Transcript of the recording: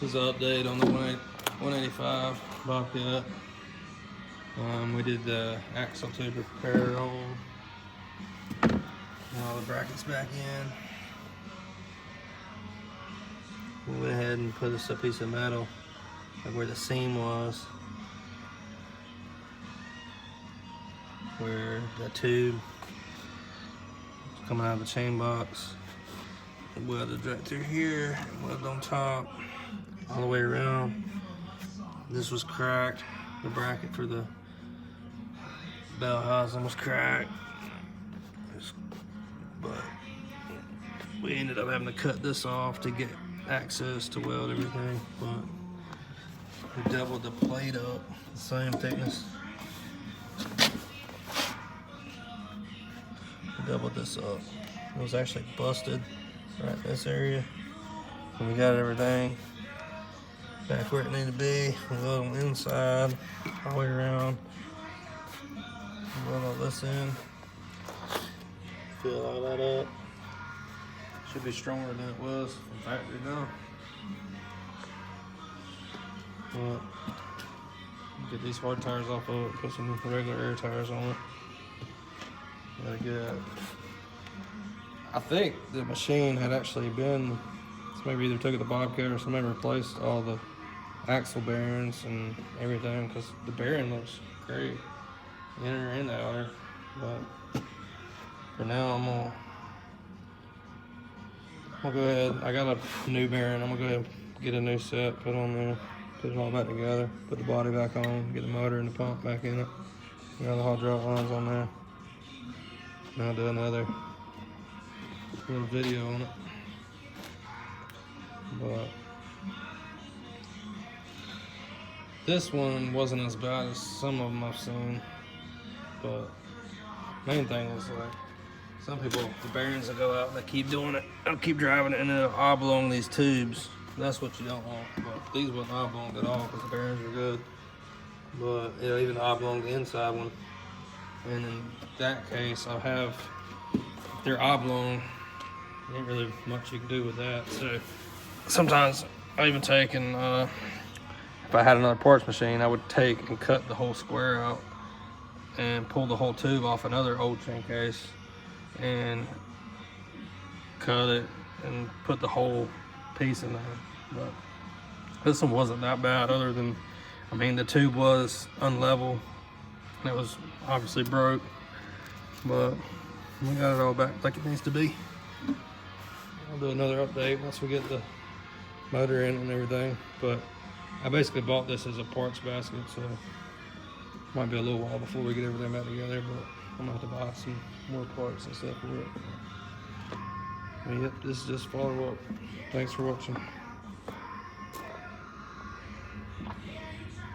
This is an update on the 185 bobcat. We did the axle tube repair on all the brackets back in. We went ahead and put us a piece of metal like where the seam was, where the tube was coming out of the chain box. Welded right through here, welded on top, all the way around. This was cracked. The bracket for the bell housing was cracked, but we ended up having to cut this off to get access to weld everything. But we doubled the plate up, the same thickness. We doubled this up. It was actually busted right in this area. And we got everything back where it needed to be. We welded on the inside, all the way around. Weld all this in. Fill all that up. Should be stronger than it was from factory now. But get these hard tires off of it, put some regular air tires on it. Gotta get. I think the machine had actually been, maybe either took it to Bobcat or somebody replaced all the axle bearings and everything, because the bearing looks great, inner and outer. But for now, I'm gonna go ahead. I got a new bearing. I'm gonna go ahead and get a new set, put on there, put it all back together, put the body back on, get the motor and the pump back in it. Got the hydraulic lines on there. And I'll do another little video on it. But this one wasn't as bad as some of them I've seen. But main thing is, like, some people, the bearings will go out and they keep doing it. They'll keep driving it and it'll oblong these tubes. That's what you don't want. But these wouldn't oblong at all because the bearings are good. But it'll even oblong the inside one. And in that case, I'll have, if they're oblong, ain't really much you can do with that. So sometimes I even take and, if I had another parts machine, I would take and cut the whole square out and pull the whole tube off another old chain case and cut it and put the whole piece in there. But this one wasn't that bad, other than, I mean, the tube was unlevel and it was obviously broke, but we got it all back like it needs to be. I'll do another update once we get the motor in and everything. But I basically bought this as a parts basket, so might be a little while before we get everything back together, but I'm gonna have to buy some more parts and stuff for it. But yep, this is just follow up. Thanks for watching.